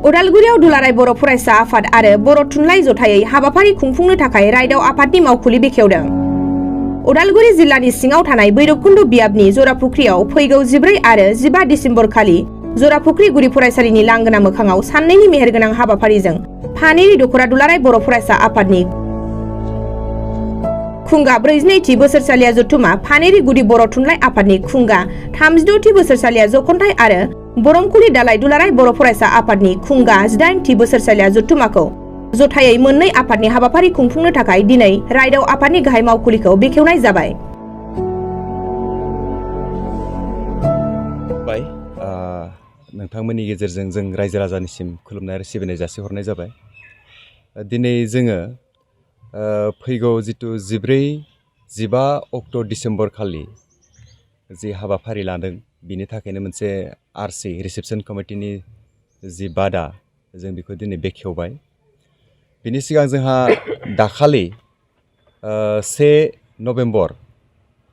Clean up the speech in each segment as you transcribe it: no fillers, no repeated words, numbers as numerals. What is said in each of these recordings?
उदालगुरियाव दुलाराय बर' फरायसा आफाद आरो बर' थुनलाइ जथायै हाबाफारि खुंफुंनो थाखाय रायदाव आफादनि मावखुलि बेखेवदों। उदालगुरि जिल्लानि सिङाव थानाय भैरबकुन्द बियाबनि जराफुख्रियाव फैगौ 14 आरो 15 डिसेम्बर खालि जराफुख्रि गुदि फरायसालिनि लांगोना मोखाङाव साननैनि मेहेरगोनां हाबाफारिजों फानेरि दख'रा दुलाराय बर' फरायसा आफादनि खुंगा 42थि बोसोरसालिया जथुमा फानेरि गुदि बर' थुनलाइ आफादनि खुंगा 36थि बोसोरसालिया जखन्थाइ आरो बरमकुलि दालाय दुलाराय बर' फरायसा आफादनि खुंगा 18थि बोसोरसालिया जथुमाखौ जथायै मोननै आफादनि हाबाफारि खुंफुंनो थाखाय दिनै रायदाव आफादनि गाहाय मावखुलिखौ बेखेवनाय जाबाय। नोंथांमोननि गेजेरजों जों रायजो राजानिसिम खुलुमनाय आरो सिबिनाय जासिहरनाय जाबाय। दिनै जोङो फैगौ जितु 14-15 अक्ट' डिसेम्बर खालि जि हाबाफारि लादों बिनि थाखायनो मोनसे आरसि रिसेपसन कमिटिनि जि बादा जों बेखौ दिनै बेखेवबाय। बिनि सिगां जोंहा दाखालि 1 नभेम्बर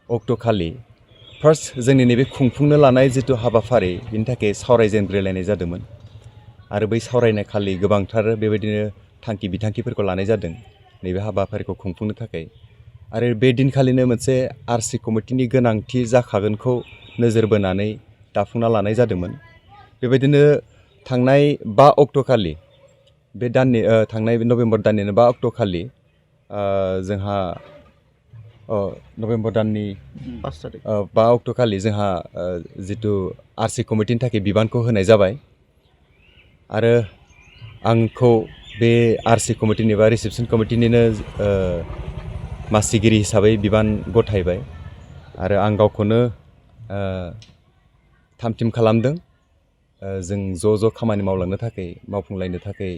अक्ट' खालि फार्स्ट जोंनि नैबे खुंफुंनो लानाय जितु हाबाफारि बिनि थाखाय सावरायजेनग्रोलायनाय जादोंमोन आरो बै सावरायनाय खालि गोबांथार बेबायदिनो थांखि बिथांखिफोरखौ लानाय जादों नैबे हाबाफारिखौ खुंफुंनो थाखाय आरो बे दिनखालिनो मोनसे आरसि कमिटिनि गोनांथि जाखागोनखौ नोजोर बोनानै दाफुंना लानाय जादोंमोन। बेबायदिनो थांनाय 5 अक्ट' खालि बे दाननि थांनाय नभेम्बर दाननिनो 5 अक्ट' खालि जोंहा नभेम्बर दाननि 5 अक्ट' खालि जोंहा जितु आरसि कमिटिनि थाखाय बिबानखौ होनाय जाबाय आरो आंखौ बे आरसि कमिटिनि बा रिसेपसन कमिटिनिनो मासिगिरि हिसाबै बिबान गथायबाय आरो आं गावखौनो थामथिम खालामदों। जों ज' खामानि मावलांनो थाखाय मावफुंलायनो थाखाय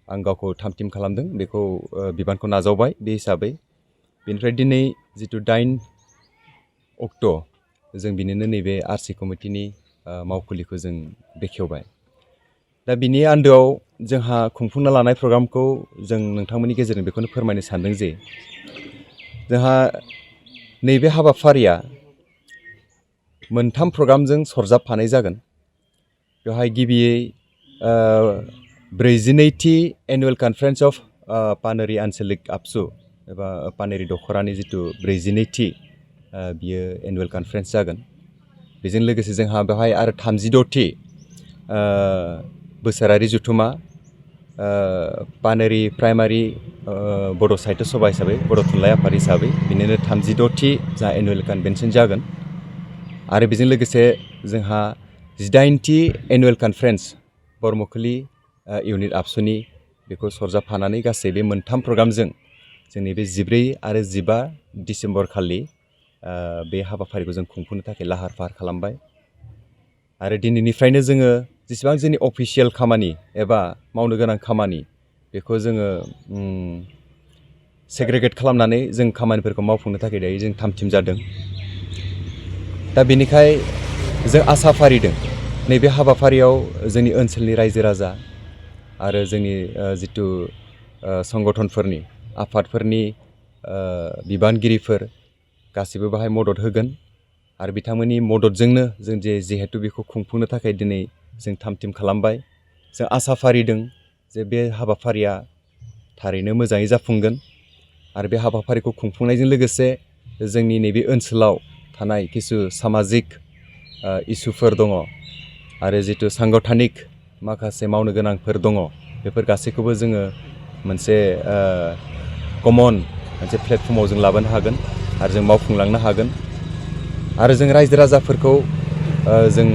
आं गावखौ थामथिम खालामदों बेखौ बिबानखौ नाजावबाय बे हिसाबै बेनिफ्राय दिनै जितु 8 अक्ट' जों बिनिनो नैबे आरसि कमिटिनि मावखुलिखौ जों बेखेवबाय। दा बिनि आन्दोआव जोंहा खुंफुंनो लानाय प्रग्रामखौ जों नोंथांमोननि गेजेरजों बेखौनो फोरमायनो सानदों जे जोंहा नैबे हाबाफारिया मोनथाम प्रग्रामजों सरजाबफानाय जागोन। बेवहाय गिबियै 42थि एनुवेल कनफारेन्स अफ पानेरि आनसलिक आबसु एबा पानेरि दख'रानि जितु 42थि बियो एनुवेल कनफारेन्स जागोन। बेजों लोगोसे जोंहा बेवहाय आरो 36थि बोसोरारि जथुमा पानेरि प्राइमारि बड' साहित्य सभा हिसाबै बर' थुनलाइ आफाद हिसाबै बिनिनो 36थि जा एनुवेल कनभेनसन जागोन आरो बेजों लोगोसे जोंहा 18थि एनुवेल कनफारेन्स बरमकुलि इउनिट आबसुनि बेखौ सरजाबफानानै गासै बे मोनथाम प्रग्रामजों जोंनि बे 14 आरो 15 डिसेम्बर खालि बे हाबाफारिखौ जों खुंफुंनो थाखाय लाहार फाहार खालामबाय आरो दिनैनिफ्रायनो जोङो जेसेबां जोंनि अफिसियेल खामानि एबा मावनो गोनां खामानि बेखौ जोङो सेग्रेगेट खालामनानै जों खामानिफोरखौ मावफुंनो थाखाय दायो जों थामथिम जादों। दा बेनिखाय जों आसा फारिदों नैबे हाबाफारियाव जोंनि ओनसोलनि रायजो राजा आरो जोंनि जितु संगठनफोरनि आफादफोरनि बिबानगिरिफोर गासिबो बाहाय मदद होगोन आरो बिथांमोननि मददजोंनो जों जिहेतु बेखौ खुंफुंनो थाखाय दिनै जों थामथिम खालामबाय। जों आसा फारिदों जे बे हाबाफारिया थारैनो मोजाङै जाफुंगोन आरो बे हाबाफारिखौ खुंफुंनायजों लोगोसे जोंनि नैबे ओनसोलाव थानाय किसु सामाजिक इसुफोर दङ आरो जितु सांगठनिक माखासे मावनो गोनांफोर दङ बेफोर गासैखौबो जोङो मोनसे कमन मोनसे प्लेटफर्माव जों लाबोनो हागोन आरो जों मावफुंलांनो हागोन आरो जों रायजो राजाफोरखौ जों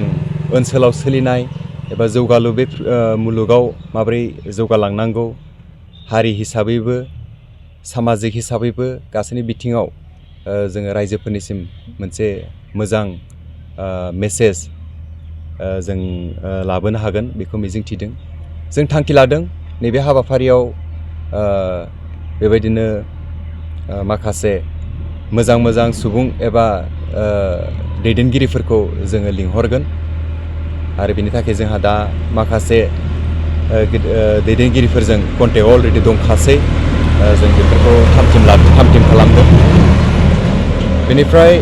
ओनसोलाव सोलिनाय एबा जौगालु बे मुलुगाव माबोरै जौगालांनांगौ हारि हिसाबैबो सामाजिक हिसाबैबो गासैनि बिथिङाव जोङो रायजोफोरनिसिम मोनसे मोजां मेसेज जों लाबोनो हागोन बेखौ मिजिंथिदों। जों थांखि लादों नैबे हाबाफारियाव बेबायदिनो माखासे मोजां सुबुं एबा दैदेनगिरिफोरखौ जोङो लिंहरगोन आरो बेनि थाखाय जोंहा दा माखासे दैदेनगिरिफोरजों कन्टेक्ट अलरेडि दंखासै जों बेफोरखौ थामथिम खालामदों। बेनिफ्राय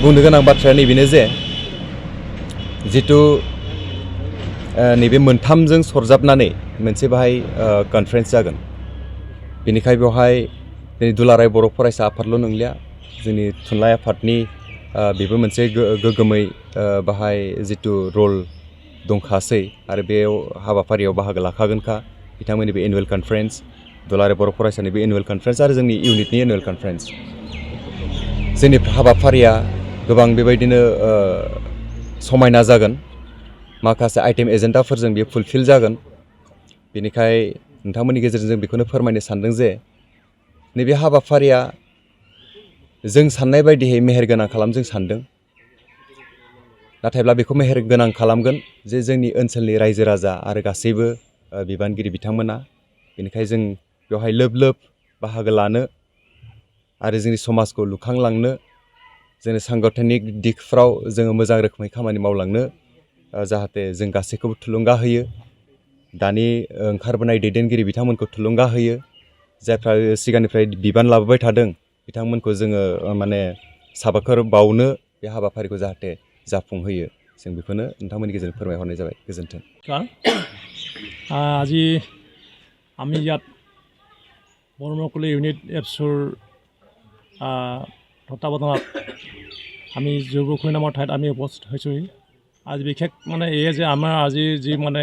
बुंनो गोनां बाथ्राया नैबेनो जे जितु नैबे मोनथामजों सरजाबनानै मोनसे बाहाय कनफारेन्स जागोन बेनिखाय बेवहाय जोंनि दुलाराय बर' फरायसा आफादल' नंलिया जोंनि थुनलाइ आफादनि बेबो मोनसे गोग्गोमै बाहाय जिथु रल दंखासै आरो बे हाबाफारियाव बाहागो लाखागोनखा बिथांमोननि बे एनुवेल कनफारेन्स दुलाराय बर' फरायसानि बे एनुवेल कनफारेन्स आरो जोंनि इउनिटनि एनुवेल कनफारेन्स जोंनि हाबाफारिया गोबां बेबायदिनो समायना जागोन माखासे आइटेम एजेन्डाफोरजों बेयो फुलफिल जागोन बेनिखाय नोंथांमोननि गेजेरजों बेखौनो फोरमायनो सानदों जे नैबे हाबाफारिया जों साननाय बायदियै मेहेरगोनां जों सानदों नाथायब्ला बेखौ मेहेरगोनां खालामगोन जे जोंनि ओनसोलनि रायजो राजा आरो गासैबो बिबानगिरि बिथांमोना बेनिखाय जों बेवहाय लोब लोब बाहागो लानो आरो जोंनि समाजखौ लुखांलांनो जोंनि सांगठनिक दिगफ्राव जोङो मोजां रोखोमै खामानि मावलांनो जाहाथे जों गासैखौबो थुलुंगा होयो दानि ओंखारबोनाय दैदेनगिरि बिथांमोनखौ थुलुंगा होयो जायफ्रा सिगांनिफ्राय बिबान लाबोबाय थादों बिथांमोनखौ जोङो माने साबायखर बावनो बे हाबाफारिखौ जाहाथे जाफुंहोयो जों बेखौनो नोंथांमोननि गेजेरजों फोरमायहरनाय जाबाय गोजोन्थों আজি আমি ইয়াত বৰমুকলি ইউনিট এপছুৰ তত্বাৱধানত আমি যুৱপুখুৰী নামৰ ঠাইত আমি উপস্থিত হৈছোঁহি আজি বিশেষ মানে এয়ে যে আমাৰ আজি যি মানে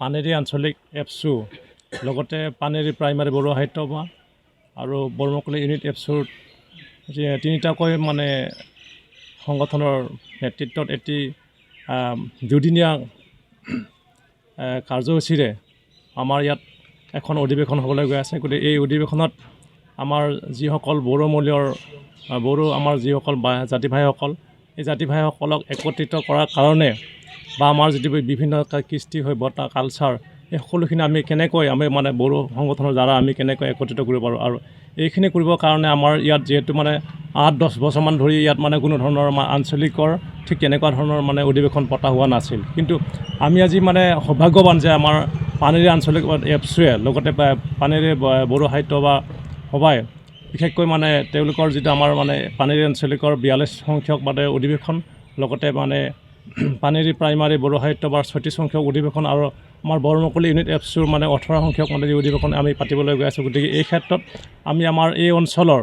পানেৰী আঞ্চলিক এপছু লগতে পানেৰী প্ৰাইমাৰী বড়ো সাহিত্য সভা আৰু বৰমুকলি ইউনিট এপছুৰ তিনিটাকৈ মানে সংগঠনৰ নেতৃত্বত এটি দুদিনীয়া কাৰ্যসূচীৰে আমাৰ ইয়াত এখন অধিৱেশন হ'বলৈ গৈ আছে গতিকে এই অধিৱেশনত আমাৰ যিসকল বড়ো আমাৰ যিসকল জাতি ভাইসকল এই জাতি ভাইসকলক একত্ৰিত কৰাৰ কাৰণে বা আমাৰ যিটো বিভিন্ন কৃষ্টি সভ্যতা কালচাৰ এই সকলোখিনি আমি কেনেকৈ মানে বড়ো সংগঠনৰ দ্বাৰা আমি কেনেকৈ একত্ৰিত কৰিব পাৰোঁ আৰু এইখিনি কৰিবৰ কাৰণে আমাৰ ইয়াত যিহেতু মানে 8-10 বছৰমান ধৰি ইয়াত মানে কোনো ধৰণৰ আঞ্চলিকৰ ঠিক তেনেকুৱা ধৰণৰ মানে অধিৱেশন পতা হোৱা নাছিল কিন্তু আমি আজি মানে সৌভাগ্যৱান যে আমাৰ পানেৰী আঞ্চলিক এপছুৱে লগতে পানেৰী বড়ো সাহিত্য বা সভাই বিশেষকৈ মানে তেওঁলোকৰ যিটো আমাৰ মানে পানেৰী আঞ্চলিকৰ 42 সংখ্যক মানে অধিৱেশন লগতে মানে পানেৰী প্ৰাইমাৰী বড়ো সাহিত্য বা 36 সংখ্যক অধিৱেশন আৰু আমাৰ বৰমুকলি ইউনিট এপছুৰ মানে 18 সংখ্যক মানে অধিৱেশন আমি পাতিবলৈ গৈ আছোঁ গতিকে এই ক্ষেত্ৰত আমি আমাৰ এই অঞ্চলৰ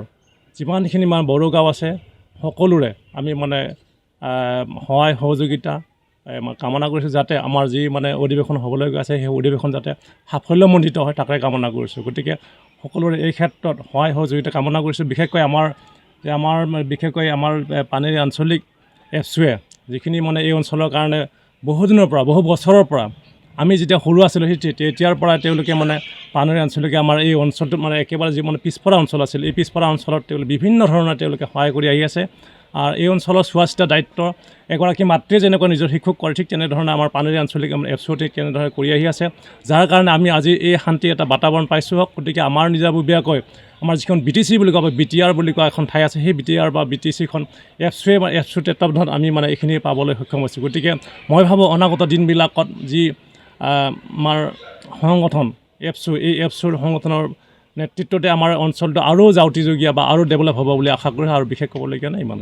যিমানখিনি মানে বড়ো গাঁও আছে সকলোৰে আমি মানে সহায় সহযোগিতা কামনা কৰিছোঁ যাতে আমাৰ যি মানে অধিৱেশন হ'বলৈ গৈ আছে সেই অধিৱেশন যাতে সাফল্যমণ্ডিত হয় তাকে কামনা কৰিছোঁ গতিকে সকলোৰে এই ক্ষেত্ৰত সহায় সহযোগিতা কামনা কৰিছোঁ বিশেষকৈ বিশেষকৈ আমাৰ পানেৰী আঞ্চলিক এপছুৱে যিখিনি মানে এই অঞ্চলৰ কাৰণে বহুদিনৰ পৰা বহু বছৰৰ পৰা আমি যেতিয়া সৰু আছিলোঁ সেই তেতিয়াৰ পৰা তেওঁলোকে মানে পানেৰী আঞ্চলিকে আমাৰ এই অঞ্চলটোত মানে একেবাৰে যি মানে পিছপৰা অঞ্চল আছিল এই পিছপৰা অঞ্চলত তেওঁলোকে বিভিন্ন ধৰণৰ তেওঁলোকে সহায় কৰি আহি আছে আৰু এই অঞ্চলৰ চোৱা চিতা দায়িত্ব এগৰাকী মাতৃয়ে যেনেকৈ নিজৰ শিশুক কৰে ঠিক তেনেধৰণে আমাৰ পানেৰী আঞ্চলিক এপছুতে কেনেদৰে কৰি আহি আছে যাৰ কাৰণে আমি আজি এই শান্তি এটা বাতাবৰণ পাইছোঁ গতিকে আমাৰ নিজাববীয়াকৈ আমাৰ যিখন BTC বুলি কোৱা BTR বুলি কোৱা এখন ঠাই আছে সেই BTR বা BTCখন এপছু তত্বাৱধানত আমি মানে এইখিনি পাবলৈ সক্ষম হৈছোঁ গতিকে মই ভাবোঁ অনাগত দিনবিলাকত যি আমাৰ সংগঠন এপছু এই এপছুৰ সংগঠনৰ নেতৃত্বতে আমাৰ অঞ্চলটো আৰু জাউতিযুগীয়া বা আৰু ডেভেলপ হ'ব বুলি আশা কৰোঁ আৰু বিশেষ ক'বলগীয়া নাই ইমানে